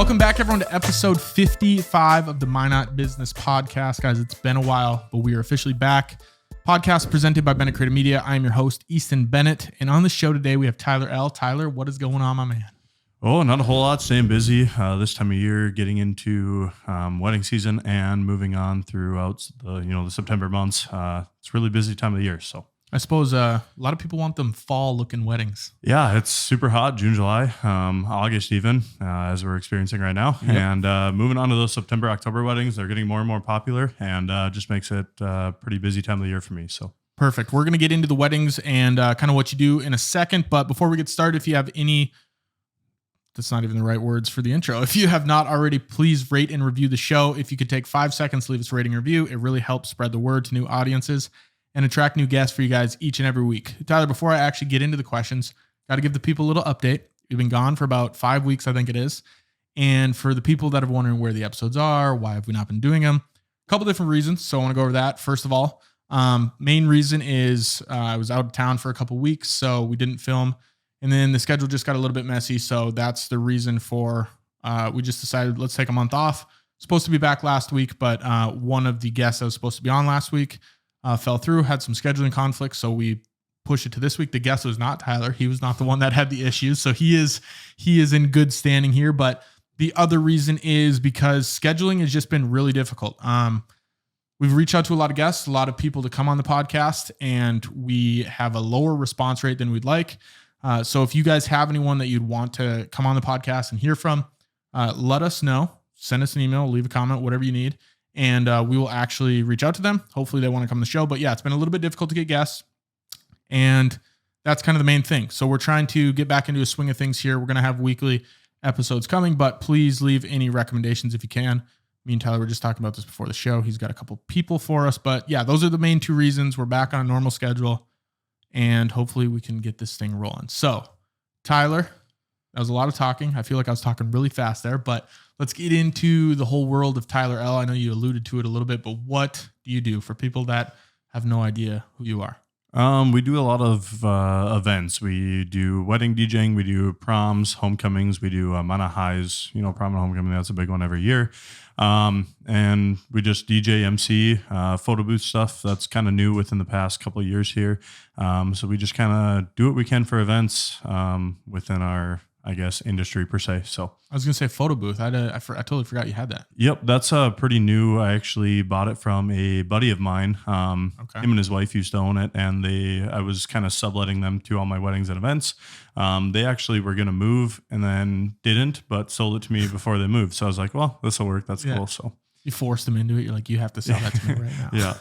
Welcome back, everyone, to episode 55 of the Minot Business Podcast. Guys, it's been a while, but we are officially back. Podcast presented by Bennett Creative Media. I am your host, Easton Bennett. And on the show today, we have Tyler Ell. Tyler, what is going on, my man? Oh, not a whole lot. Staying busy this time of year, getting into wedding season and moving on throughout the September months. It's a really busy time of the year. So I suppose a lot of people want them fall-looking weddings. yeah, it's super hot, June, July, August even, as we're experiencing right now. Yep. And moving on to those September, October weddings, they're getting more and more popular, and just makes it a pretty busy time of the year for me. So perfect. We're going to get into the weddings and kind of what you do in a second. But before we get started, if you have any... That's not even the right words for the intro. If you have not already, please rate and review the show. If you could take 5 seconds to leave us a rating and review, it really helps spread the word to new audiences and attract new guests for you guys each and every week. Tyler, before I actually get into the questions, got to give the people a little update. We've been gone for about 5 weeks, I think it is. And for the people that are wondering where the episodes are, why have we not been doing them? A couple different reasons. So I want to go over that. First of all, main reason is I was out of town for a couple weeks, so we didn't film. And then the schedule just got a little bit messy. So that's the reason for, we just decided let's take a month off. Supposed to be back last week, but one of the guests that was supposed to be on last week fell through, had some scheduling conflicts. So we pushed it to this week. The guest was not Tyler. He was not the one that had the issues. So he is in good standing here. But the other reason is because scheduling has just been really difficult. We've reached out to a lot of guests, a lot of people to come on the podcast, and we have a lower response rate than we'd like. So if you guys have anyone that you'd want to come on the podcast and hear from, let us know. Send us an email, leave a comment, whatever you need, and we will actually reach out to them. Hopefully they want to come on the show. But yeah, it's been a little bit difficult to get guests, and that's kind of the main thing. So we're trying to get back into a swing of things here. We're going to have weekly episodes coming, but please leave any recommendations if you can. Me and Tyler were just talking about this before the show. He's got a couple people for us, but yeah, those are the main two reasons. We're back on a normal schedule, and hopefully we can get this thing rolling. So, Tyler, that was a lot of talking. I feel like I was talking really fast there, but let's get into the whole world of Tyler Ell. I know you alluded to it a little bit, but what do you do for people that have no idea who you are? we do a lot of events. We do wedding DJing. We do proms, homecomings. We do Minot Highs, prom and homecoming. That's a big one every year. And we just DJ, MC, photo booth stuff. That's kind of new within the past couple of years here. So we just kind of do what we can for events within our, industry per se. So I was going to say photo booth. I totally forgot you had that. Yep. That's pretty new. I actually bought it from a buddy of mine. Okay. Him and his wife used to own it, and I was kind of subletting them to all my weddings and events. They actually were going to move and then didn't, but sold it to me before they moved. So I was like, well, this will work. That's cool. So you forced them into it. You're like, you have to sell that to me right now. Yeah.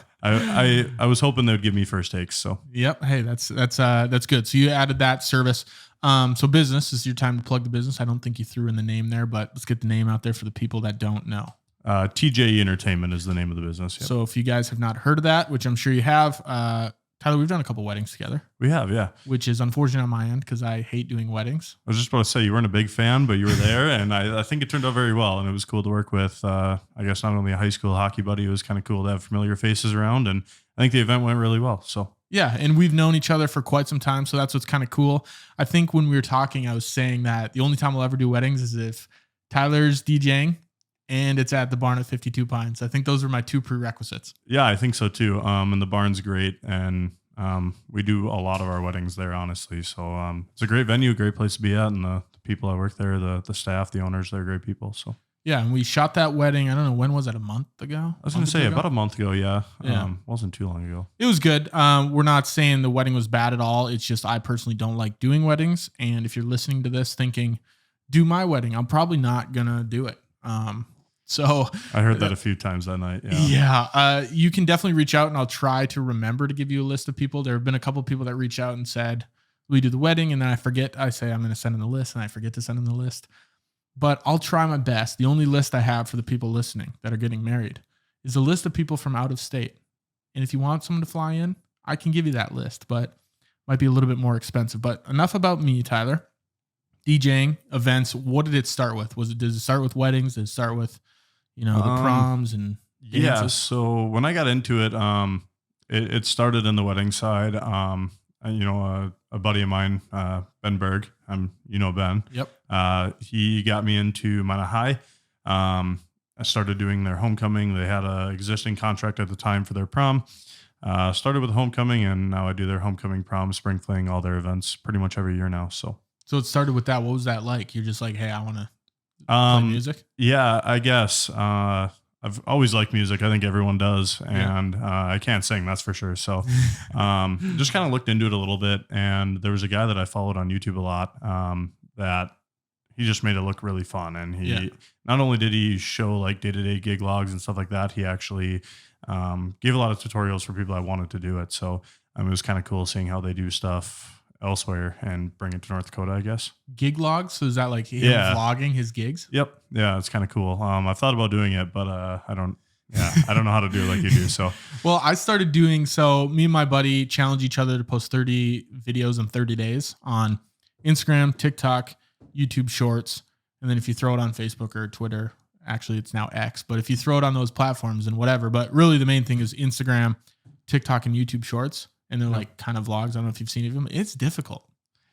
I was hoping they would give me first takes. So yep. Hey, that's good. So you added that service. So business, this is your time to plug the business. I don't think you threw in the name there, but let's get the name out there for the people that don't know. TJE Entertainment is the name of the business. Yep. So if you guys have not heard of that, which I'm sure you have, Tyler, we've done a couple weddings together. We have, yeah. Which is unfortunate on my end because I hate doing weddings. I was just about to say you weren't a big fan, but you were there, and I think it turned out very well, and it was cool to work with, not only a high school hockey buddy, it was kind of cool to have familiar faces around, and I think the event went really well, so. Yeah, and we've known each other for quite some time, so that's what's kind of cool. I think when we were talking, I was saying that the only time we'll ever do weddings is if Tyler's DJing and it's at the barn at 52 Pines. I think those are my two prerequisites. Yeah, I think so too. And the barn's great, and we do a lot of our weddings there, honestly. So it's a great venue, great place to be at, and the people that work there, the staff, the owners, they're great people. So. Yeah, and we shot that wedding, I don't know, when was it, a month ago? I was going to say about a month ago, yeah. Wasn't too long ago. It was good. We're not saying the wedding was bad at all. It's just I personally don't like doing weddings. And if you're listening to this thinking, do my wedding, I'm probably not going to do it. So I heard that a few times that night. Yeah. You can definitely reach out, and I'll try to remember to give you a list of people. There have been a couple of people that reach out and said, we do the wedding, and then I forget. I say I'm going to send in the list, and I forget to send in the list. But I'll try my best. The only list I have for the people listening that are getting married is a list of people from out of state. And if you want someone to fly in, I can give you that list, but might be a little bit more expensive. But enough about me, Tyler. DJing, events, what did it start with? Did it start with weddings? Did it start with, the proms and dances? Yeah, so when I got into it, it started in the wedding side. A buddy of mine, Ben Berg, Ben. Yep. He got me into Minot High. I started doing their homecoming. They had a existing contract at the time for their prom. Started with homecoming, and now I do their homecoming, prom, spring fling, all their events pretty much every year now. So it started with that. What was that like? You're just like, hey, I want to play music? Yeah, I guess. I've always liked music. I think everyone does. And I can't sing, that's for sure. So just kind of looked into it a little bit. And there was a guy that I followed on YouTube a lot that he just made it look really fun. And he not only did he show like day-to-day gig logs and stuff like that, he actually gave a lot of tutorials for people that wanted to do it. So it was kind of cool seeing how they do stuff elsewhere and bring it to North Dakota, I guess. Gig logs? So is that like him vlogging his gigs? Yep. Yeah, it's kind of cool. I've thought about doing it, but I don't know how to do it like you do. So, well, I started doing, so me and my buddy challenge each other to post 30 videos in 30 days on Instagram, TikTok, YouTube Shorts. And then if you throw it on Facebook or Twitter, actually it's now X, but if you throw it on those platforms and whatever, but really the main thing is Instagram, TikTok, and YouTube Shorts. And they're like kind of vlogs. I don't know if you've seen them. It's difficult.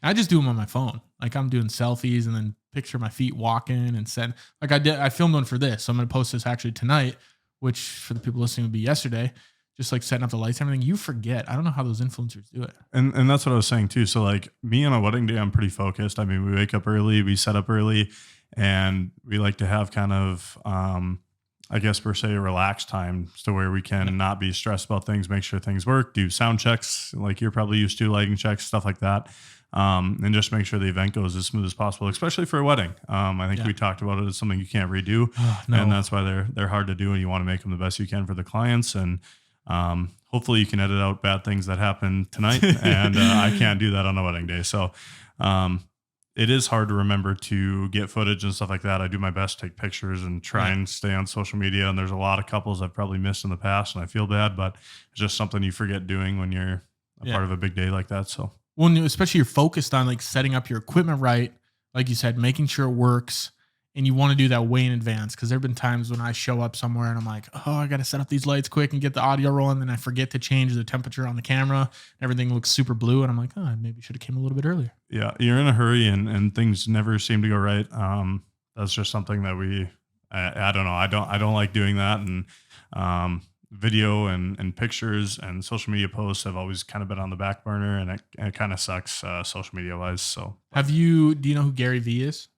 I just do them on my phone. Like I'm doing selfies and then picture my feet walking and send, like I filmed one for this. So I'm going to post this actually tonight, which for the people listening would be yesterday. Just like setting up the lights and everything. You forget. I don't know how those influencers do it. And that's what I was saying too. So like me on a wedding day, I'm pretty focused. I mean, we wake up early, we set up early, and we like to have kind of, I guess per se, relaxed time to where we can not be stressed about things, make sure things work, do sound checks like you're probably used to, lighting checks, stuff like that. And just make sure the event goes as smooth as possible, especially for a wedding. I think we talked about it as something you can't redo. And that's why they're hard to do, and you want to make them the best you can for the clients. And hopefully you can edit out bad things that happen tonight. And I can't do that on a wedding day. So it is hard to remember to get footage and stuff like that. I do my best to take pictures and try and stay on social media. And there's a lot of couples I've probably missed in the past, and I feel bad, but it's just something you forget doing when you're a part of a big day like that. So, well, especially you're focused on like setting up your equipment right, like you said, making sure it works, and you want to do that way in advance. Because there've been times when I show up somewhere and I'm like, oh, I got to set up these lights quick and get the audio rolling, then I forget to change the temperature on the camera. Everything looks super blue, and I'm like, oh, I maybe should have came a little bit earlier. Yeah, you're in a hurry, and things never seem to go right. That's just something that I don't know. I don't like doing that, and video and pictures and social media posts have always kind of been on the back burner, and it kind of sucks social media wise. So, do you know who Gary Vee is?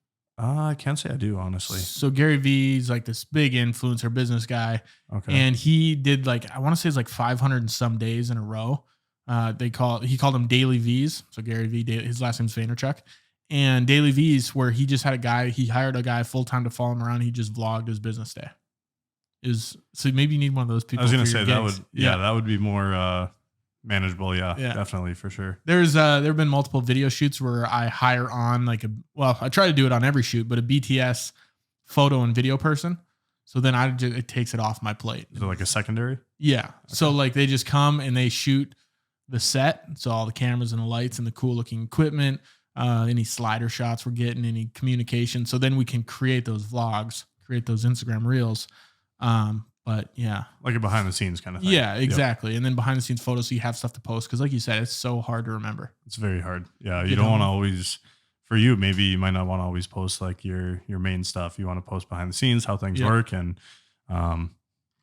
I can't say I do, honestly. So Gary Vee's like this big influencer business guy. Okay. And he did like, I want to say it's like 500 and some days in a row. He called them Daily V's. So Gary Vee, his last name's Vaynerchuk. And Daily V's, where he just had he hired a guy full time to follow him around. He just vlogged his business day. So maybe you need one of those people. I was going to say that would be more manageable. Yeah, definitely, for sure. There have been multiple video shoots where I hire on I try to do it on every shoot, but a BTS photo and video person. So then it takes it off my plate. Is it like a secondary? Yeah. Okay. So like they just come and they shoot the set. So all the cameras and the lights and the cool looking equipment, any slider shots we're getting, any communication. So then we can create those vlogs, create those Instagram reels. But yeah, like a behind the scenes kind of thing. Yeah, exactly. Yep. And then behind the scenes photos, so you have stuff to post. Cause like you said, it's so hard to remember. It's very hard. Yeah. You don't want to always, for you, maybe you might not want to always post like your main stuff. You want to post behind the scenes, how things work. And,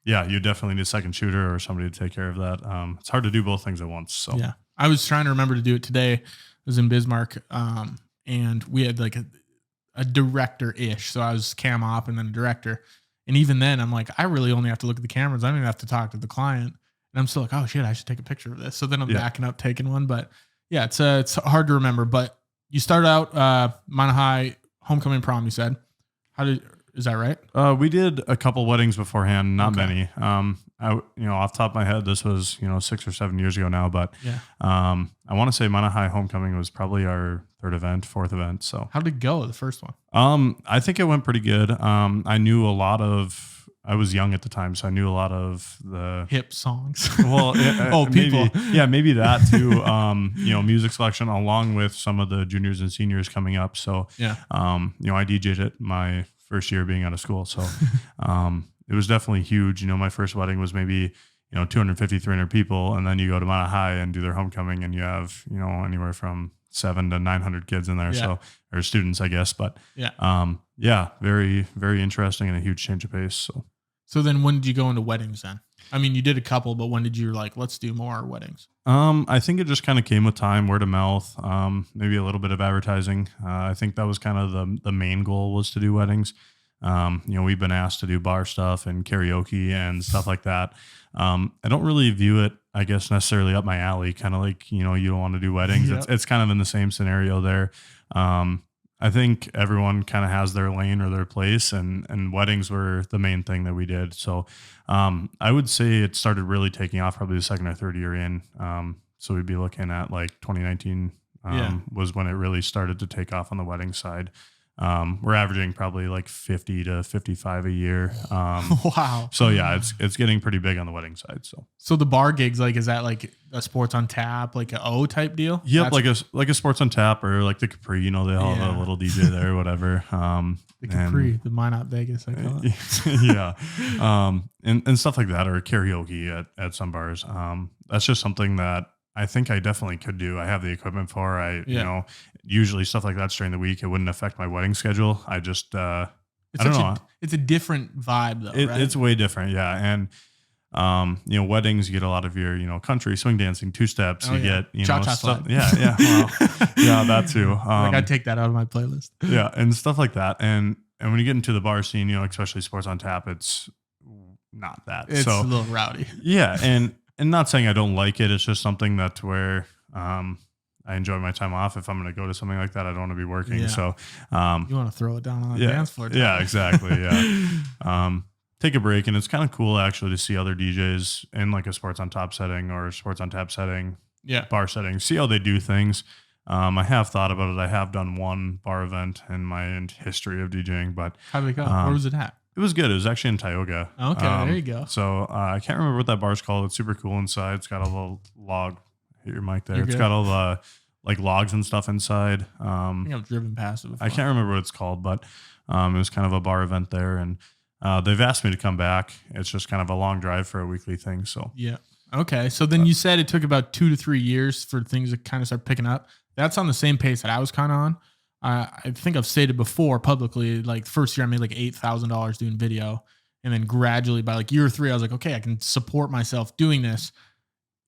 you definitely need a second shooter or somebody to take care of that. It's hard to do both things at once. So yeah, I was trying to remember to do it today. I was in Bismarck. And we had like a director-ish. So I was cam op and then a director. And even then, I'm like, I really only have to look at the cameras. I don't even have to talk to the client. And I'm still like, oh shit, I should take a picture of this. So then I'm backing up, taking one. But yeah, it's hard to remember. But you started out Minot High homecoming prom. You said, is that right? We did a couple weddings beforehand, not many. Off the top of my head, this was 6 or 7 years ago now. But I want to say Minot High homecoming was probably our fourth event. So how did it go, the first one? I think it went pretty good. I was young at the time, so I knew a lot of the hip songs. Well, people. Maybe that too. Music selection along with some of the juniors and seniors coming up. So I DJ'd it my first year being out of school. So it was definitely huge. My first wedding was maybe 250, 300 people, and then you go to Minot High and do their homecoming, and you have anywhere from 700 to 900 kids in there. Yeah. So, or students, I guess, but yeah, very, very interesting and a huge change of pace. So then when did you go into weddings then? I mean, you did a couple, but when did you like, let's do more weddings? I think it just kind of came with time, word of mouth, maybe a little bit of advertising. I think that was kind of the main goal, was to do weddings. We've been asked to do bar stuff and karaoke and stuff like that. I don't really view it, I guess, necessarily up my alley, kind of like, you don't want to do weddings. Yep. It's kind of in the same scenario there. I think everyone kind of has their lane or their place, and weddings were the main thing that we did. So I would say it started really taking off probably the second or third year in. So we'd be looking at like 2019 was when it really started to take off on the wedding side. We're averaging probably like 50 to 55 a year. Wow. So yeah, it's getting pretty big on the wedding side. So the bar gigs, like, is that like a sports on tap, like a O type deal? Yep. Like a sports on tap, or like the Capri, they all have a little DJ there or whatever. The Capri, the Minot Vegas, I call it. Yeah. And stuff like that, or karaoke at some bars. That's just something that I think I definitely could do. I have the equipment for. Usually stuff like that's during the week. It wouldn't affect my wedding schedule. I just, I don't know. It's a different vibe though, right? It's way different. Yeah. And, weddings, you get a lot of your, country, swing dancing, two steps. Get, cha-cha stuff. slide. Yeah. Well, yeah, that too. Like I take that out of my playlist. Yeah. And stuff like that. And when you get into the bar scene, especially sports on tap, it's not that. It's a little rowdy. Yeah. And not saying I don't like it. It's just something that's where, I enjoy my time off. If I'm going to go to something like that, I don't want to be working. Yeah. So, you want to throw it down on the dance floor. Yeah, exactly. Yeah. Take a break. And it's kind of cool actually to see other DJs in like a sports on top setting or sports on tap setting, bar setting, see how they do things. I have thought about it. I have done one bar event in my history of DJing, but how did it go? Where was it at? It was good. It was actually in Tioga. Okay, there you go. So I can't remember what that bar's called. It's super cool inside. It's got a little log. Hit your mic there. You're It's good. got all the like logs and stuff inside. I think I've driven past it before. I can't remember what it's called, but it was kind of a bar event there, and they've asked me to come back. It's just kind of a long drive for a weekly thing. So yeah. Okay. So then you said it took about 2 to 3 years for things to kind of start picking up. That's on the same pace that I was kind of on. I think I've stated before publicly, like the first year I made like $8,000 doing video. And then gradually by like year 3, I was like, okay, I can support myself doing this.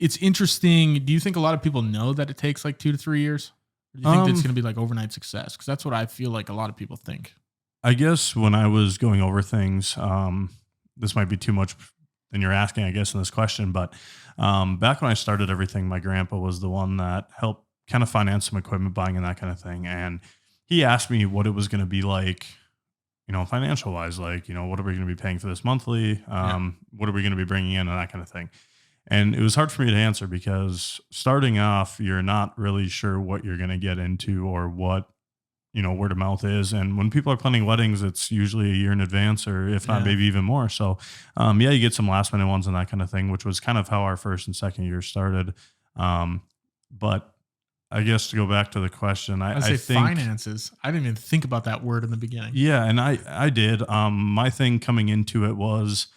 It's interesting. Do you think a lot of people know that it takes like 2 to 3 years? Or do you think it's going to be like overnight success? Because that's what I feel like a lot of people think. I guess when I was going over things, this might be too much than you're asking, I guess, in this question. But back when I started everything, my grandpa was the one that helped kind of finance some equipment buying and that kind of thing. And he asked me what it was going to be like, financial wise, like, what are we going to be paying for this monthly? What are we going to be bringing in and that kind of thing. And it was hard for me to answer because starting off, you're not really sure what you're going to get into or what, word of mouth is. And when people are planning weddings, it's usually a year in advance or if not, maybe even more. So, you get some last minute ones and that kind of thing, which was kind of how our first and second year started. But I guess to go back to the question, I think finances. I didn't even think about that word in the beginning. Yeah. And I did, my thing coming into it was,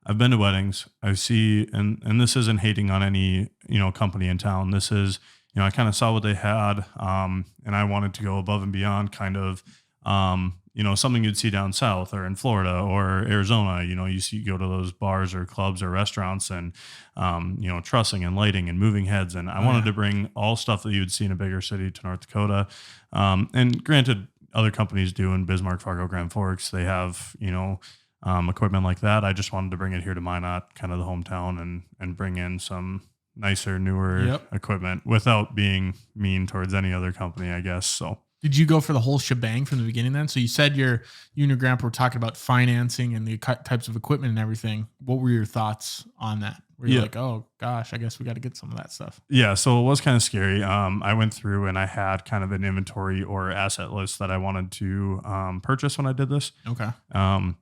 I've been to weddings. I see, and this isn't hating on any, company in town. This is, I kind of saw what they had, and I wanted to go above and beyond kind of, something you'd see down south or in Florida or Arizona. You go to those bars or clubs or restaurants and, trussing and lighting and moving heads. And I wanted to bring all stuff that you would see in a bigger city to North Dakota. And granted, other companies do in Bismarck, Fargo, Grand Forks. They have, equipment like that. I just wanted to bring it here to Minot, kind of the hometown, and bring in some nicer, newer equipment without being mean towards any other company, I guess. So did you go for the whole shebang from the beginning then? So you said you and your grandpa were talking about financing and the types of equipment and everything. What were your thoughts on that? Were you like, oh gosh, I guess we got to get some of that stuff? Yeah. So it was kind of scary. I went through and I had kind of an inventory or asset list that I wanted to purchase when I did this. Okay. And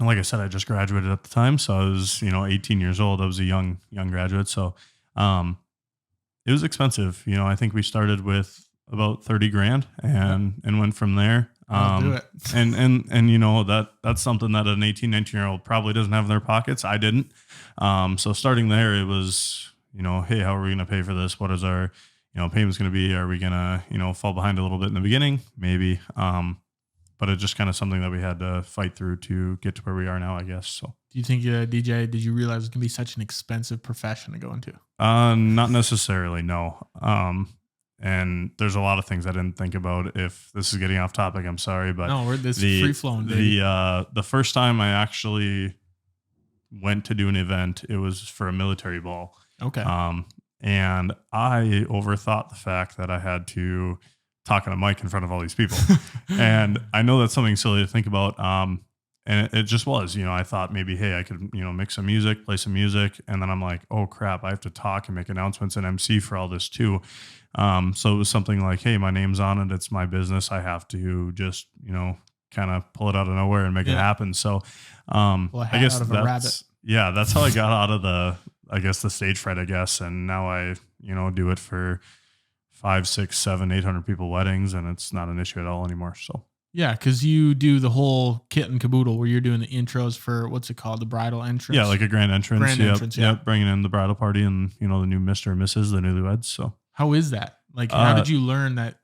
like I said, I just graduated at the time. So I was, 18 years old. I was a young graduate. So, it was expensive. I think we started with about 30 grand and went from there. I'll do it. and that's something that an 18, 19-year-old probably doesn't have in their pockets. I didn't. So starting there, it was, hey, how are we going to pay for this? What is our, payment's going to be. Are we going to, fall behind a little bit in the beginning? Maybe. But it's just kind of something that we had to fight through to get to where we are now, I guess. So, do you think DJ? Did you realize it can be such an expensive profession to go into? Not necessarily, no. And there's a lot of things I didn't think about. If this is getting off topic, I'm sorry, but no, we're this free flowing. The first time I actually went to do an event, it was for a military ball. Okay. And I overthought the fact that I had to talk on a mic in front of all these people. And I know that's something silly to think about. And it just was, I thought maybe, hey, I could, mix some music, play some music. And then I'm like, oh crap, I have to talk and make announcements and MC for all this too. So it was something like, hey, my name's on it. It's my business. I have to just, kind of pull it out of nowhere and make it happen. So, I guess that's how I got out of the stage fright, I guess. And now I, do it for 5, 6, 7, 800 people weddings, and it's not an issue at all anymore. So. Yeah, because you do the whole kit and caboodle where you're doing the intros for, what's it called, the bridal entrance? Yeah, like a grand entrance. Yep, bringing in the bridal party and, the new Mr. and Mrs., the newlyweds. So how is that? Like, how did you learn that?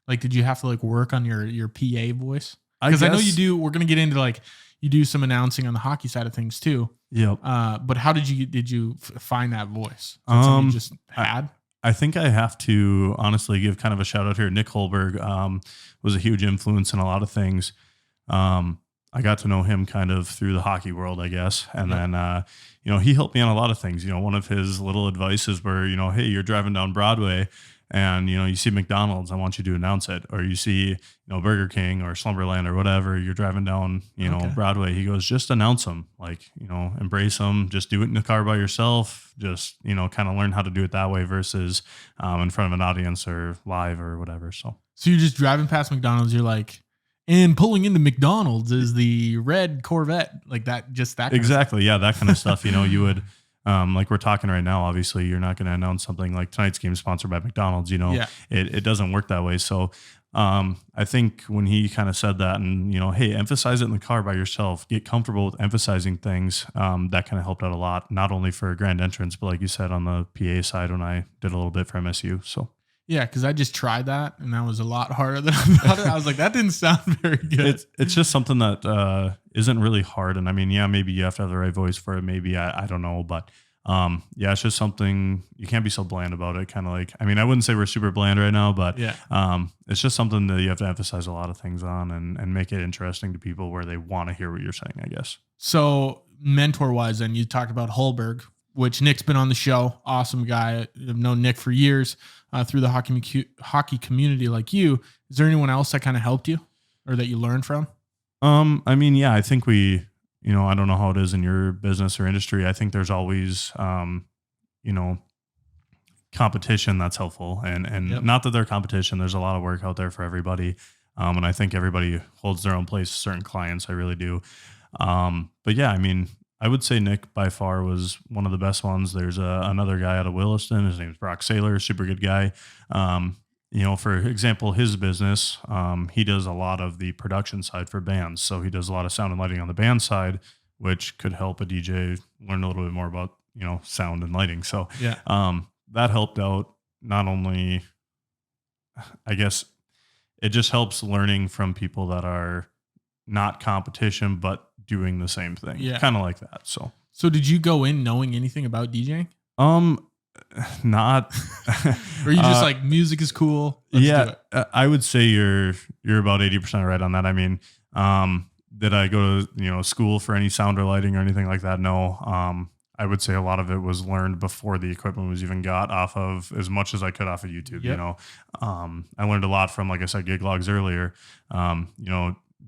Like, did you have to work on your PA voice? Because I know you do. We're going to get into you do some announcing on the hockey side of things too. Yep. But how did you find that voice? Something you just had? I think I have to honestly give kind of a shout out here. Nick Holberg was a huge influence in a lot of things. I got to know him kind of through the hockey world, I guess. And then, he helped me on a lot of things. One of his little advices were, hey, you're driving down Broadway and, you see McDonald's, I want you to announce it. Or you see, Burger King or Slumberland or whatever, you're driving down, Broadway. He goes, just announce them, embrace them, just do it in the car by yourself. Just, kind of learn how to do it that way versus in front of an audience or live or whatever. So you're just driving past McDonald's. You're like, and pulling into McDonald's is the red Corvette, like that, just that. Exactly. Yeah. That kind of stuff, you would, like we're talking right now, obviously you're not going to announce something like tonight's game is sponsored by McDonald's, it doesn't work that way. So, I think when he kind of said that and, hey, emphasize it in the car by yourself, get comfortable with emphasizing things. That kind of helped out a lot, not only for a grand entrance, but like you said, on the PA side, when I did a little bit for MSU. So. Yeah, because I just tried that, and that was a lot harder than I thought. I was like, that didn't sound very good. It's just something that isn't really hard. And I mean, yeah, maybe you have to have the right voice for it. Maybe, I don't know. But it's just something, you can't be so bland about it. Kind of like, I mean, I wouldn't say we're super bland right now, but it's just something that you have to emphasize a lot of things on and make it interesting to people where they want to hear what you're saying, I guess. So mentor-wise, then, you talked about Holberg, which Nick's been on the show. Awesome guy. I've known Nick for years. Through the hockey community like you. Is there anyone else that kind of helped you or that you learned from? I mean, yeah, I think I don't know how it is in your business or industry. I think there's always, competition that's helpful and not that they're competition. There's a lot of work out there for everybody. And I think everybody holds their own place, certain clients. I really do. But yeah, I mean, I would say Nick by far was one of the best ones. There's another guy out of Williston. His name's Brock Saylor, super good guy. For example, his business, he does a lot of the production side for bands. So he does a lot of sound and lighting on the band side, which could help a DJ learn a little bit more about, sound and lighting. So that helped out. Not only, I guess it just helps learning from people that are not competition, but doing the same thing. Yeah. Kind of like that. So did you go in knowing anything about DJing? Not. Or you just like, music is cool? Let's do it. I would say you're about 80% right on that. I mean, did I go to, school for any sound or lighting or anything like that? No. I would say a lot of it was learned before the equipment was even got off of as much as I could off of YouTube. Yep. I learned a lot from, like I said, gig logs earlier.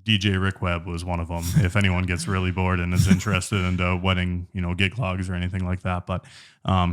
DJ Rick Webb was one of them. If anyone gets really bored and is interested into wedding, gig logs or anything like that. But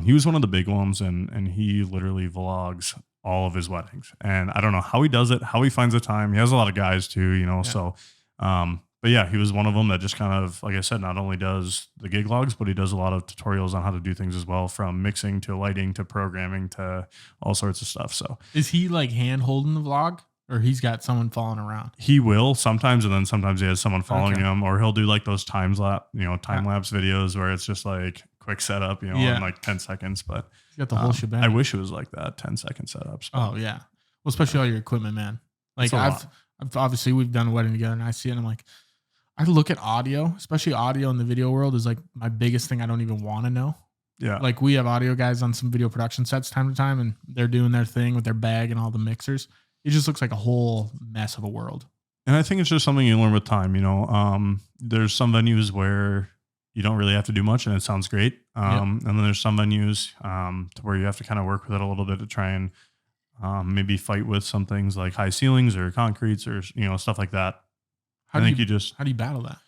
he was one of the big ones, and he literally vlogs all of his weddings. And I don't know how he does it, how he finds the time. He has a lot of guys too, so. But yeah, he was one of them that just kind of, like I said, not only does the gig logs, but he does a lot of tutorials on how to do things as well, from mixing to lighting to programming to all sorts of stuff. So is he like hand holding the vlog? Or he's got someone following around? He will sometimes, and then sometimes he has someone following him, or he'll do like those time lapse videos where it's just like quick setup, you know, Yeah. in like 10 seconds. But You got the whole shebang. I wish it was like that, 10-second setups. But, Oh yeah. Well, especially all your equipment, man. Like It's a lot. I've obviously we've done a wedding together and I see it and I'm like, I look at audio, especially audio in the video world is like my biggest thing I don't even want to know. yeah. Like we have audio guys on some video production sets time to time and they're doing their thing with their bag and all the mixers. It just looks like a whole mess of a world. And I think it's just something you learn with time, you know. There's some venues where you don't really have to do much and it sounds great. And then there's some venues to where you have to kind of work with it a little bit to try and maybe fight with some things like high ceilings or concretes or, you know, stuff like that. How do you battle that?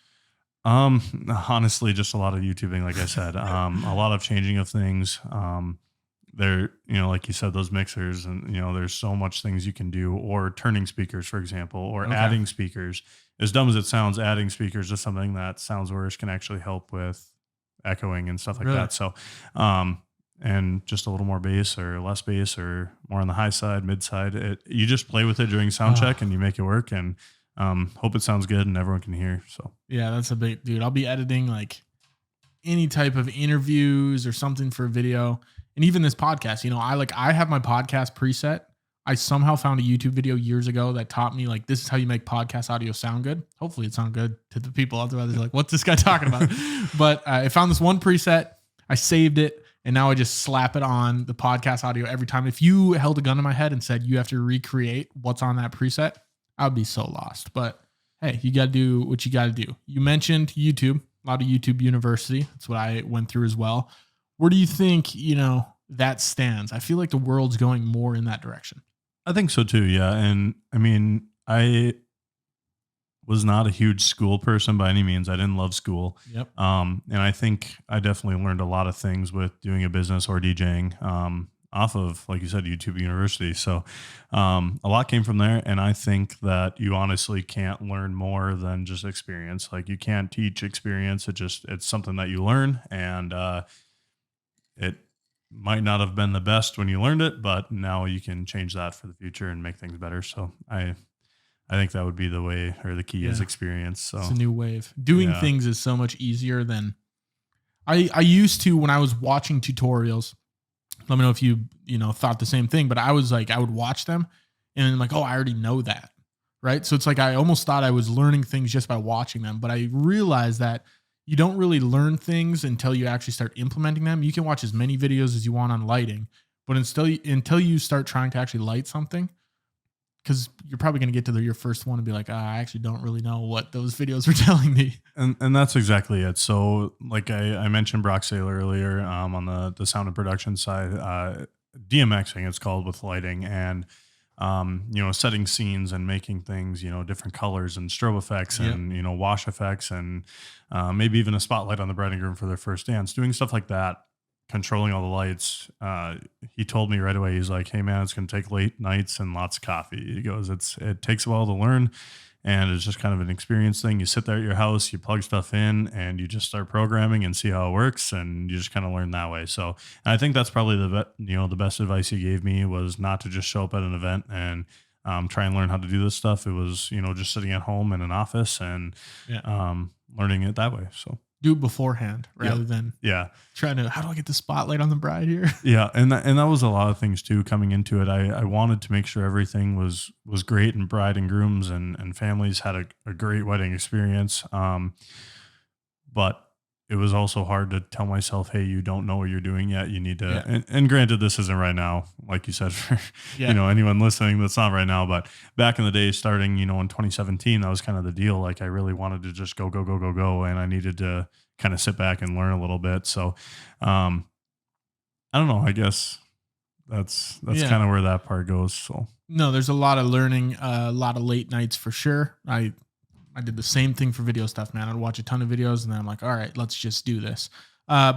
Honestly, just a lot of YouTubing, like I said, a lot of changing of things. There, you know, like you said, those mixers and, you know, there's so much things you can do, or turning speakers, for example, or adding speakers. As dumb as it sounds, adding speakers is something that sounds worse can actually help with echoing and stuff like that. So, and just a little more bass or less bass or more on the high side, mid side. You just play with it during sound check and you make it work and hope it sounds good and everyone can hear. So yeah, that's a big dude. I'll be editing like any type of interviews or something for a video. And even this podcast, you know, I have my podcast preset. I somehow found a YouTube video years ago that taught me like, this is how you make podcast audio sound good. Hopefully it sounds good to the people. Otherwise they're like, what's this guy talking about? But I found this one preset. I saved it. And now I just slap it on the podcast audio every time. If you held a gun to my head and said you have to recreate what's on that preset, I'd be so lost. But hey, you got to do what you got to do. You mentioned YouTube, a lot of YouTube University. That's what I went through as well. Where do you think, you know, that stands? I feel like the world's going more in that direction. I think so too. Yeah. And I mean, I was not a huge school person by any means. I didn't love school. Yep. And I think I definitely learned a lot of things with doing a business or DJing, off of, like you said, YouTube University. So, a lot came from there. And I think that you honestly can't learn more than just experience. Like you can't teach experience. It's something that you learn, and, it might not have been the best when you learned it, but now you can change that for the future and make things better. So I think that would be the way, or the key is experience. So it's a new wave. Doing things is so much easier than I used to when I was watching tutorials. Let me know if you thought the same thing, but I was like, I would watch them and I'm like, oh, I already know that. Right. So it's like, I almost thought I was learning things just by watching them, but I realized that you don't really learn things until you actually start implementing them. You can watch as many videos as you want on lighting, but until you start trying to actually light something, because you're probably going to get to your first one and be like, I actually don't really know what those videos were telling me. And that's exactly it. So like I mentioned Brock Saylor earlier, on the sound and production side, DMXing it's called, with lighting and, setting scenes and making things, different colors and strobe effects and, wash effects and, maybe even a spotlight on the bride and groom for their first dance, doing stuff like that, controlling all the lights. He told me right away, he's like, hey man, it's going to take late nights and lots of coffee. He goes, it takes a while to learn. And it's just kind of an experience thing. You sit there at your house, you plug stuff in and you just start programming and see how it works. And you just kind of learn that way. So I think that's probably the best advice he gave me, was not to just show up at an event and try and learn how to do this stuff. It was, just sitting at home in an office and learning it that way. So do it beforehand rather than trying to, how do I get the spotlight on the bride here? Yeah. And that was a lot of things too, coming into it. I wanted to make sure everything was great and bride and grooms and families had a great wedding experience. But it was also hard to tell myself, hey, you don't know what you're doing yet. You need to, and granted, this isn't right now, like you said, for, anyone listening, that's not right now, but back in the day, starting, in 2017, that was kind of the deal. Like I really wanted to just go. And I needed to kind of sit back and learn a little bit. So, I don't know, I guess that's kind of where that part goes. So no, there's a lot of learning, a lot of late nights for sure. I did the same thing for video stuff, man. I'd watch a ton of videos and then I'm like, all right, let's just do this.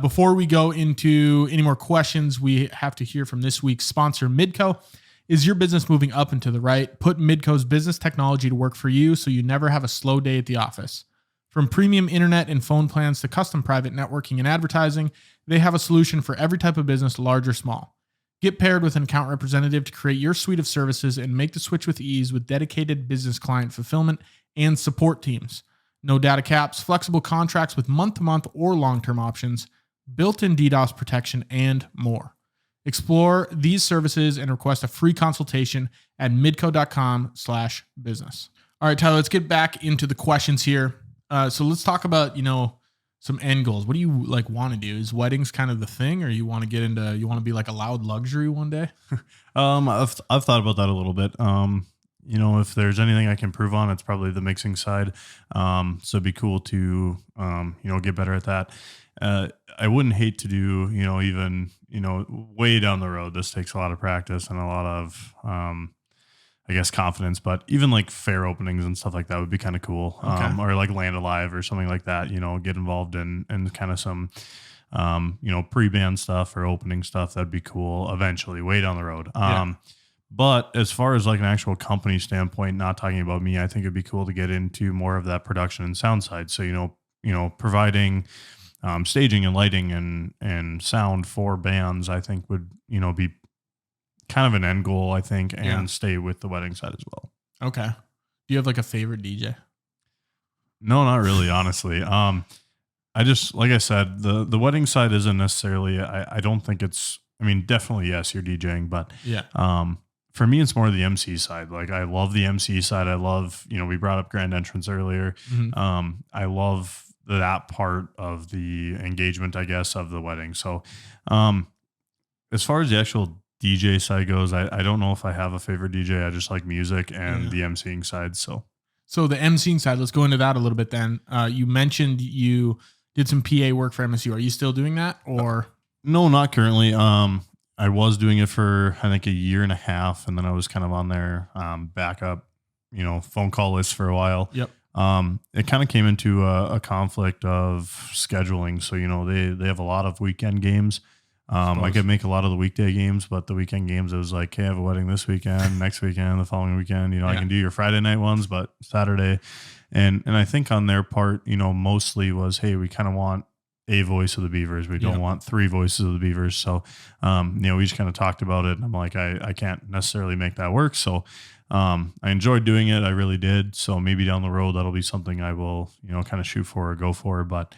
Before we go into any more questions, we have to hear from this week's sponsor, Midco. Is your business moving up and to the right? Put Midco's business technology to work for you so you never have a slow day at the office. From premium internet and phone plans to custom private networking and advertising, they have a solution for every type of business, large or small. Get paired with an account representative to create your suite of services and make the switch with ease with dedicated business client fulfillment and support teams. No data caps, flexible contracts with month-to-month or long-term options. built-in DDoS protection, and more. Explore these services and request a free consultation at midco.com/business. All right, Tyler, let's get back into the questions here. So let's talk about, some end goals. What do you want to do? Is weddings kind of the thing, or you want to be like a loud luxury one day? I've thought about that a little bit. If there's anything I can improve on, it's probably the mixing side. So it'd be cool to, get better at that. I wouldn't hate to do, even, way down the road. This takes a lot of practice and a lot of, confidence, but even like fair openings and stuff like that would be kind of cool. Okay. Or like Land Alive or something like that, get involved in kind of some, pre-band stuff or opening stuff. That'd be cool eventually, way down the road. But as far as like an actual company standpoint, not talking about me, I think it'd be cool to get into more of that production and sound side. So, providing staging and lighting and sound for bands, I think would, be kind of an end goal, I think, and stay with the wedding side as well. Okay. Do you have like a favorite DJ? No, not really, honestly. I just, like I said, the wedding side isn't necessarily, I don't think it's, definitely, yes, you're DJing, but for me, it's more the MC side. Like I love the MC side. I love, we brought up grand entrance earlier. Mm-hmm. I love that part of the engagement, I guess, of the wedding. So, as far as the actual DJ side goes, I don't know if I have a favorite DJ. I just like music and the MCing side. So the MCing side, let's go into that a little bit then. You mentioned you did some PA work for MSU. Are you still doing that or? No, not currently. I was doing it for, I think, a year and a half. And then I was kind of on their backup, phone call list for a while. Yep. It kind of came into a conflict of scheduling. So, they have a lot of weekend games. I could make a lot of the weekday games, but the weekend games, it was like, hey, I have a wedding this weekend, next weekend, the following weekend, I can do your Friday night ones, but Saturday. And I think on their part, mostly was, hey, we kind of want a voice of the Beavers. We don't want three voices of the Beavers. So, we just kind of talked about it and I'm like, I can't necessarily make that work. So, I enjoyed doing it. I really did. So maybe down the road, that'll be something I will, kind of shoot for or go for. But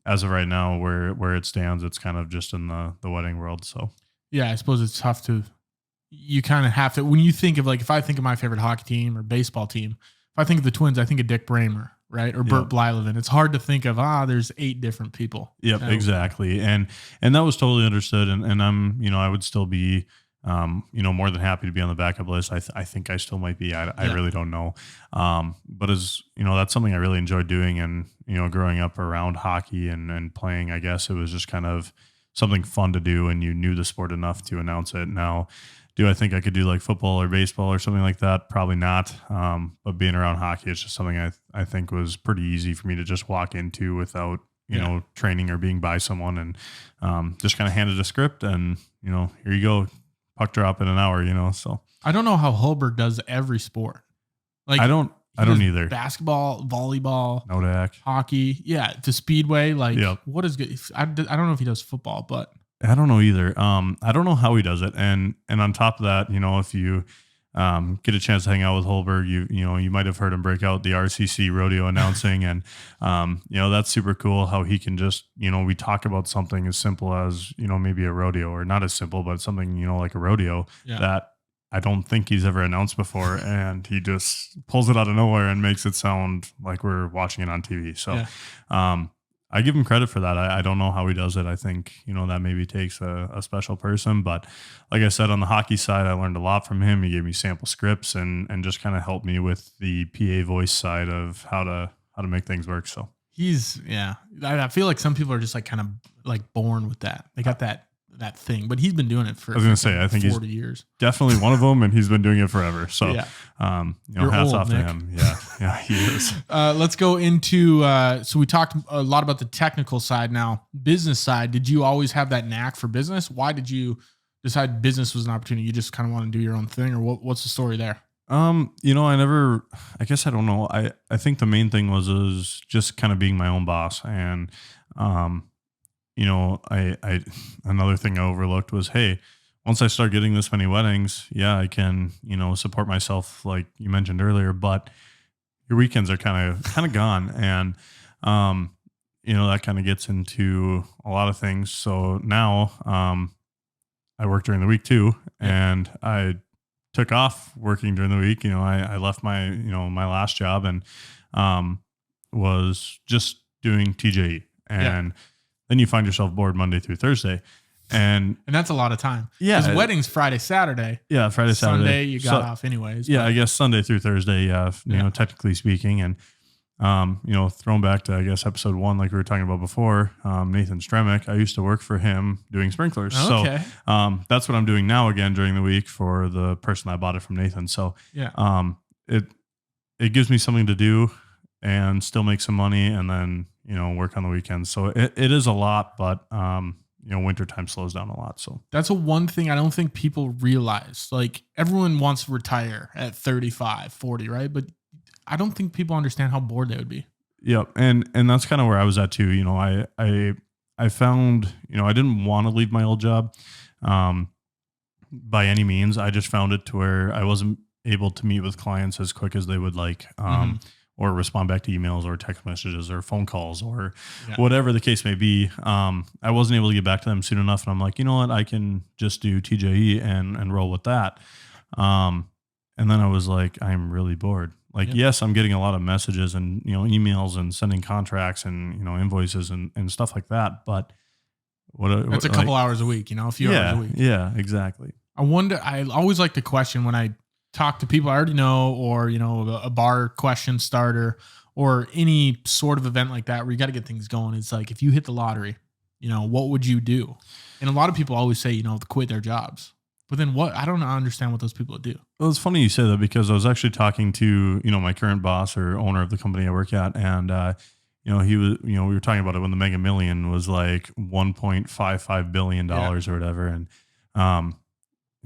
as of right now, where it stands, it's kind of just in the wedding world. So yeah, I suppose it's tough you kind of have to, when you think of like, if I think of my favorite hockey team or baseball team, if I think of the Twins, I think of Dick Bramer, right? Or Burt Blyleven. It's hard to think of, there's 8 different people. Yep, exactly. And that was totally understood. And I'm, I would still be, more than happy to be on the backup list. I think I still might be. I really don't know. But as that's something I really enjoyed doing. And, growing up around hockey and playing, I guess it was just kind of something fun to do. And you knew the sport enough to announce it. Now, do I think I could do like football or baseball or something like that? Probably not. But being around hockey, it's just something I think was pretty easy for me to just walk into without, training or being by someone and just kind of handed a script and, here you go. Puck drop in an hour, so. I don't know how Holberg does every sport. Like I don't either. Basketball, volleyball, Nodak, hockey. Yeah. The speedway. Like what is good? I don't know if he does football, but I don't know either. I don't know how he does it. And on top of that, if you get a chance to hang out with Holberg, you might have heard him break out the RCC rodeo announcing. And, that's super cool how he can just, we talk about something as simple as, maybe a rodeo or not as simple, but something, like a rodeo that I don't think he's ever announced before. And he just pulls it out of nowhere and makes it sound like we're watching it on TV. So, I give him credit for that. I don't know how he does it. I think, that maybe takes a special person. But like I said, on the hockey side, I learned a lot from him. He gave me sample scripts and just kind of helped me with the PA voice side of how to make things work. So I feel like some people are just like kind of like born with that. They got that thing, but he's been doing it for, I was going to say, I think 40 years. Definitely one of them, and he's been doing it forever. So, You're hats old, off Nick. to him. Yeah, he is. Let's go into, so we talked a lot about the technical side now. Business side, did you always have that knack for business? Why did you decide business was an opportunity? You just kind of want to do your own thing, or what's the story there? I guess I don't know. I think the main thing was just kind of being my own boss. And, I another thing I overlooked was, hey, once I start getting this many weddings, I can, support myself like you mentioned earlier, but your weekends are kind of gone. And, that kind of gets into a lot of things. So now, I work during the week too, and I took off working during the week. I left my, my last job and, was just doing TJE, and then you find yourself bored Monday through Thursday. And that's a lot of time. Yeah. Because wedding's Friday, Saturday. Yeah. Friday, Saturday. Sunday, you got off anyways. Yeah. I guess Sunday through Thursday. Technically speaking. And, thrown back to, I guess, episode 1, like we were talking about before, Nathan Stremick, I used to work for him doing sprinklers. Okay. So, that's what I'm doing now again during the week for the person that bought it from Nathan. So, it gives me something to do and still make some money, and then, work on the weekends. So it is a lot, but, wintertime slows down a lot. So that's one thing I don't think people realize. Like, everyone wants to retire at 35, 40, right? But I don't think people understand how bored they would be. Yep. And that's kind of where I was at too. I found, I didn't want to leave my old job, by any means. I just found it to where I wasn't able to meet with clients as quick as they would like, or respond back to emails or text messages or phone calls or whatever the case may be. I wasn't able to get back to them soon enough. And I'm like, you know what, I can just do TJE and roll with that. And then I was like, I'm really bored. Like, yes, I'm getting a lot of messages and, emails and sending contracts and, invoices and stuff like that. But that's a couple hours a week, a few hours a week. Yeah, exactly. I always like to question when I talk to people I already know, or, a bar question starter or any sort of event like that where you got to get things going. It's like, if you hit the lottery, what would you do? And a lot of people always say, to quit their jobs. But then what? I don't understand what those people would do. Well, it's funny you say that, because I was actually talking to, my current boss or owner of the company I work at. And, he was, we were talking about it when the Mega Million was like $1.55 billion or whatever. And,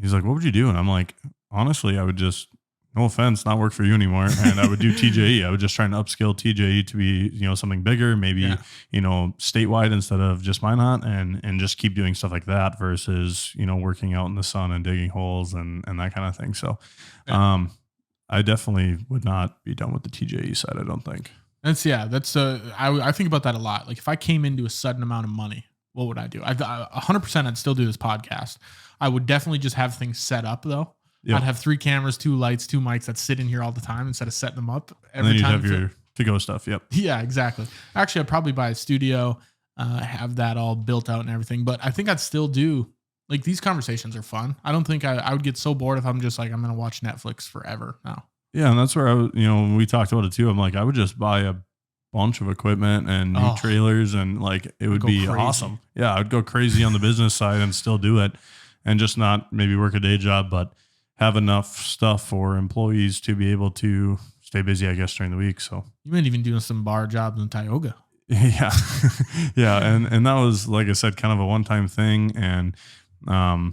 he's like, what would you do? And I'm like, honestly, I would just, no offense, not work for you anymore. And I would do TJE. I would just try and upskill TJE to be, something bigger, maybe, statewide instead of just Minot, and just keep doing stuff like that versus, working out in the sun and digging holes and that kind of thing. So, I definitely would not be done with the TJE side, I don't think. I think about that a lot. Like, if I came into a sudden amount of money, what would I do? 100% I'd still do this podcast. I would definitely just have things set up though. Yep. I'd have 3 cameras, 2 lights, 2 mics that sit in here all the time instead of setting them up every time. And then you'd have your to-go stuff. Yep. Yeah, exactly. Actually, I'd probably buy a studio, have that all built out and everything. But I think I'd still do, like, these conversations are fun. I don't think I would get so bored if I'm just like, I'm going to watch Netflix forever now. Yeah, and that's where I was, when we talked about it too, I'm like, I would just buy a bunch of equipment and new trailers, and like, it would be awesome. Yeah, I'd go crazy on the business side and still do it, and just not maybe work a day job, but have enough stuff for employees to be able to stay busy, I guess, during the week. So you might even do some bar jobs in Tioga. Yeah. Yeah. And that was, like I said, kind of a one-time thing. And, I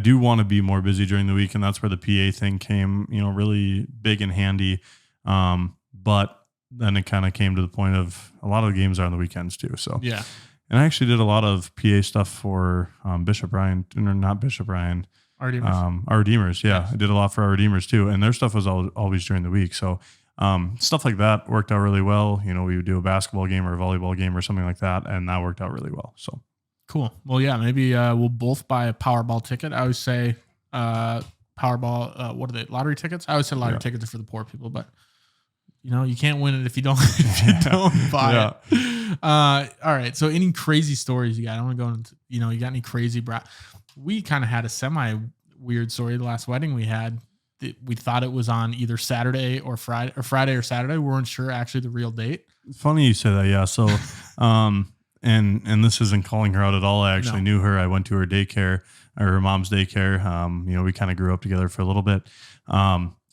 do want to be more busy during the week, and that's where the PA thing came, really big and handy. But then it kind of came to the point of a lot of the games are on the weekends too. So, yeah. And I actually did a lot of PA stuff for Bishop Ryan, or not Bishop Ryan, our Redeemers. Our Redeemers. Yeah, Yes. I did a lot for our Redeemers too, and their stuff was always during the week. So stuff like that worked out really well. We would do a basketball game or a volleyball game or something like that, and that worked out really well. So cool. Well, yeah, maybe we'll both buy a Powerball ticket. I always say Powerball. What are they? Lottery tickets? I always say lottery tickets are for the poor people, but you can't win it if you don't buy it. All right. So any crazy stories you got? I want to go into, you got any crazy, we kind of had a semi weird story. The last wedding we had, we thought it was on either Saturday or Friday or Saturday. We weren't sure actually the real date. Funny you say that. Yeah. So, and this isn't calling her out at all. I actually knew her. I went to her daycare, or her mom's daycare. We kind of grew up together for a little bit.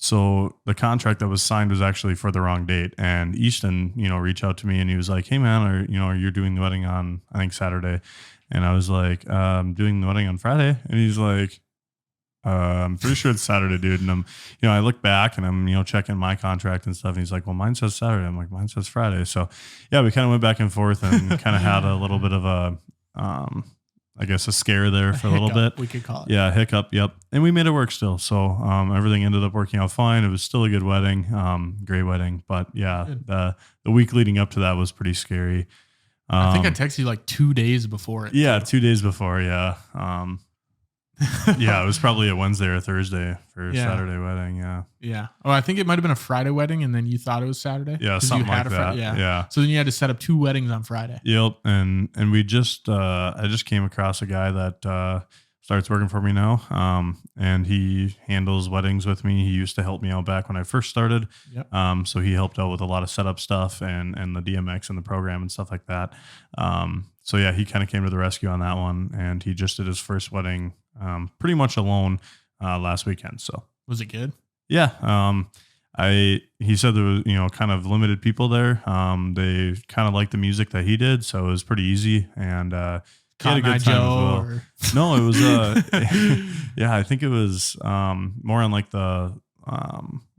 So the contract that was signed was actually for the wrong date, and Easton, reached out to me and he was like, "Hey man, you're doing the wedding on, I think, Saturday." And I was like, "I'm doing the wedding on Friday." And he's like, "I'm pretty sure it's Saturday, dude." And I look back and I'm, checking my contract and stuff. And he's like, "Well, mine says Saturday." I'm like, "Mine says Friday." So yeah, we kind of went back and forth and kind of had a little bit of a I guess, a scare there for a little hiccup, bit. we could call it. Yeah, hiccup. Yep. And we made it work still. So everything ended up working out fine. It was still a good wedding, great wedding. But yeah, the week leading up to that was pretty scary. I think I texted you like 2 days before it. Yeah, 2 days before. Yeah. Yeah, it was probably a Wednesday or Thursday for a Saturday wedding. Yeah. Yeah. Oh, I think it might have been a Friday wedding, and then you thought it was Saturday. Yeah, something like that. Yeah. So then you had to set up 2 weddings on Friday. Yep. And we just I just came across a guy that starts working for me now. And he handles weddings with me. He used to help me out back when I first started. Yep. So he helped out with a lot of setup stuff and the DMX and the program and stuff like that. So yeah, he kind of came to the rescue on that one, and he just did his first wedding pretty much alone last weekend. So was it good? Yeah. He said there was, kind of limited people there. They kind of liked the music that he did, so it was pretty easy. And he had a good time as well. No, it was yeah, I think it was more on like the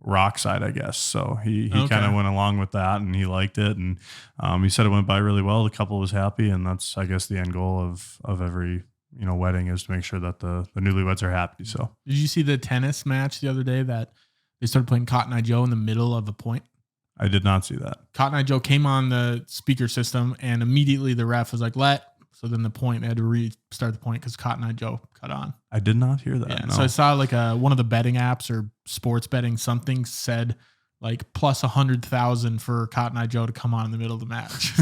rock side, I guess. So he kind of went along with that, and he liked it, and he said it went by really well. The couple was happy, and that's, I guess, the end goal of every wedding, is to make sure that the newlyweds are happy. So did you see the tennis match the other day that they started playing Cotton Eye Joe in the middle of a point? I did not see that. Cotton Eye Joe came on the speaker system, and immediately the ref was like, so then the point, they had to restart the point because Cotton Eye Joe cut on. I did not hear that. Yeah, no. So I saw like one of the betting apps or sports betting, something said like plus 100,000 for Cotton Eye Joe to come on in the middle of the match.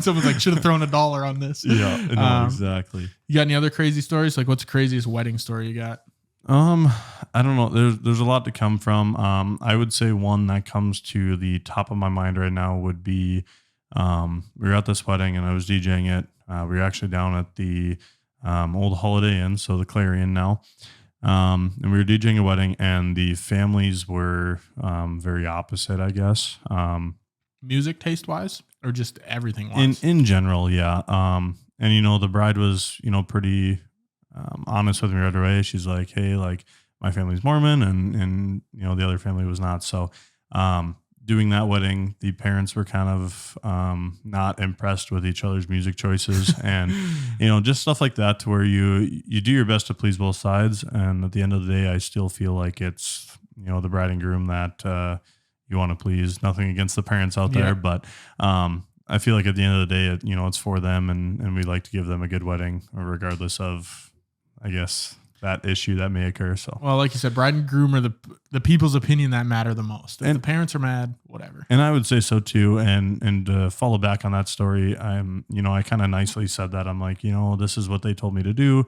Someone's like, should have thrown $1 on this. Yeah, no, exactly. You got any other crazy stories? Like, what's the craziest wedding story you got? I don't know. There's a lot to come from. I would say one that comes to the top of my mind right now would be, we were at this wedding and I was DJing it. We were actually down at the old Holiday Inn, so the Clarion now. And we were DJing a wedding, and the families were very opposite, I guess. Music taste wise, or just everything wise? In general, yeah. And the bride was pretty honest with me right away. She's like, "Hey, like my family's Mormon, and the other family was not." So doing that wedding, the parents were kind of not impressed with each other's music choices, and just stuff like that, to where you do your best to please both sides, and at the end of the day, I still feel like it's the bride and groom that you want to please. Nothing against the parents out there, but I feel like at the end of the day, it's for them, and we like to give them a good wedding, regardless of, I guess, that issue that may occur. So, well, like you said, bride and groom are the people's opinion that matter the most. If the parents are mad, whatever. And I would say so too. And to follow back on that story, I kind of nicely said that. I'm like, this is what they told me to do.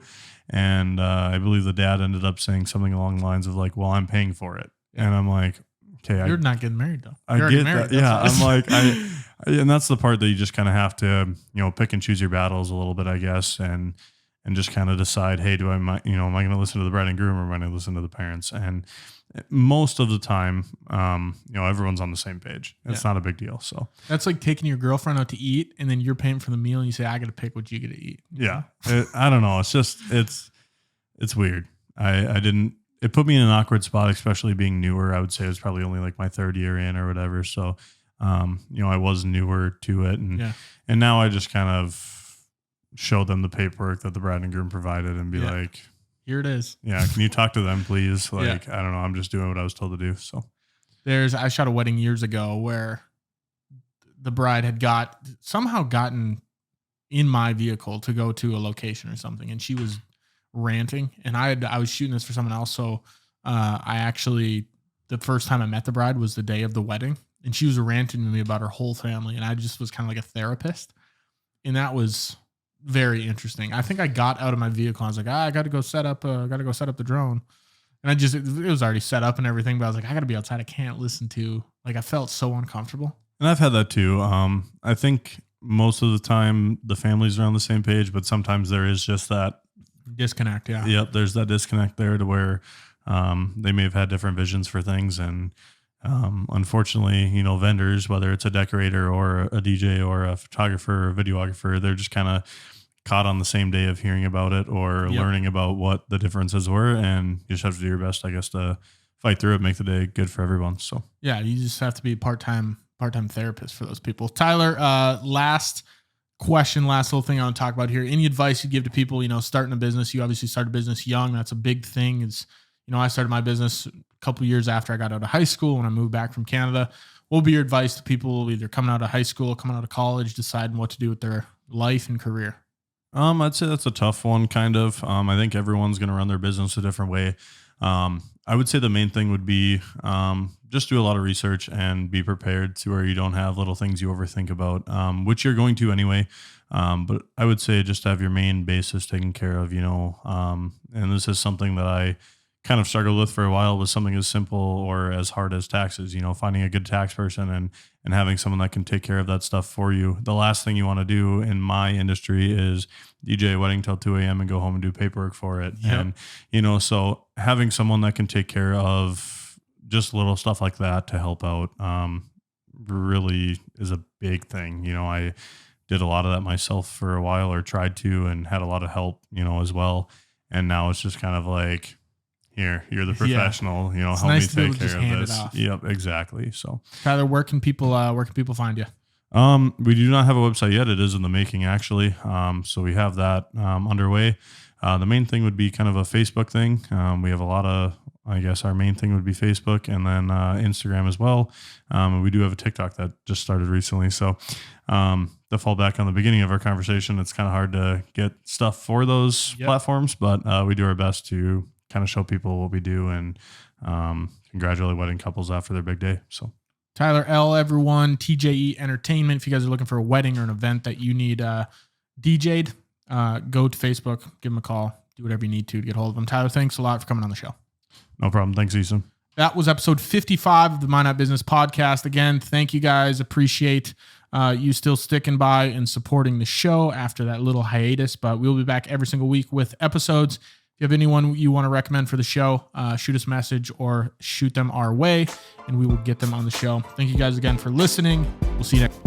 And I believe the dad ended up saying something along the lines of like, well, I'm paying for it. And I'm like, okay. You're not getting married though. I get that. Yeah. I'm like, and that's the part that you just kind of have to, pick and choose your battles a little bit, I guess. And just kind of decide, hey, am I going to listen to the bride and groom, or am I going to listen to the parents? And most of the time, everyone's on the same page. It's not a big deal. So that's like taking your girlfriend out to eat, and then you're paying for the meal, and you say, I got to pick what you get to eat. Yeah. I don't know. It's just, it's weird. It put me in an awkward spot, especially being newer. I would say it was probably only like my 3rd year in or whatever. So, I was newer to it. And now I just kind of show them the paperwork that the bride and groom provided and be like, here it is. Yeah. Can you talk to them, please? Like, I don't know. I'm just doing what I was told to do. So I shot a wedding years ago where the bride had somehow gotten in my vehicle to go to a location or something. And she was ranting, and I was shooting this for someone else. So, the first time I met the bride was the day of the wedding, and she was ranting to me about her whole family. And I just was kind of like a therapist. And that was very interesting. I think I got out of my vehicle. I was like, I got to go set up the drone. And it was already set up and everything, but I was like, I got to be outside. I can't listen to, like, I felt so uncomfortable. And I've had that too. I think most of the time the families are on the same page, but sometimes there is just that disconnect. Yeah. Yep. There's that disconnect there to where, they may have had different visions for things. And, unfortunately, vendors, whether it's a decorator or a DJ or a photographer or a videographer, they're just kind of caught on the same day of hearing about it or learning about what the differences were. And you just have to do your best, I guess, to fight through it, make the day good for everyone. So yeah, you just have to be part-time therapist for those people. Tyler, last question, last little thing I want to talk about here. Any advice you give to people, starting a business? You obviously started a business young. That's a big thing. I started my business a couple of years after I got out of high school when I moved back from Canada. What would be your advice to people either coming out of high school, coming out of college, deciding what to do with their life and career? I'd say that's a tough one, kind of. I think everyone's going to run their business a different way. I would say the main thing would be just do a lot of research and be prepared to where you don't have little things you overthink about, which you're going to anyway. But I would say just have your main basis taken care of, and this is something that I kind of struggled with for a while, was something as simple or as hard as taxes, finding a good tax person and having someone that can take care of that stuff for you. The last thing you want to do in my industry is DJ a wedding till 2 a.m. and go home and do paperwork for it. Yep. And, so having someone that can take care of just little stuff like that to help out really is a big thing. I did a lot of that myself for a while, or tried to, and had a lot of help, as well. And now it's just kind of like, here, you're the professional, help nice me take care of this. Yep, exactly. So Tyler, where can people find you? We do not have a website yet. It is in the making, actually. So we have that underway. The main thing would be kind of a Facebook thing. We have a lot of, I guess our main thing would be Facebook, and then Instagram as well. And we do have a TikTok that just started recently. So to fall back on the beginning of our conversation, it's kind of hard to get stuff for those platforms, but we do our best to kind of show people what we do and congratulate wedding couples after their big day. So Tyler Ell, everyone, TJE Entertainment. If you guys are looking for a wedding or an event that you need DJ'd, go to Facebook, give them a call, do whatever you need to get hold of them. Tyler, thanks a lot for coming on the show. No problem. Thanks, Easton. That was episode 55 of the Minot Business Podcast. Again, thank you guys. Appreciate you still sticking by and supporting the show after that little hiatus, but we'll be back every single week with episodes. If you have anyone you want to recommend for the show, shoot us a message or shoot them our way, and we will get them on the show. Thank you guys again for listening. We'll see you next.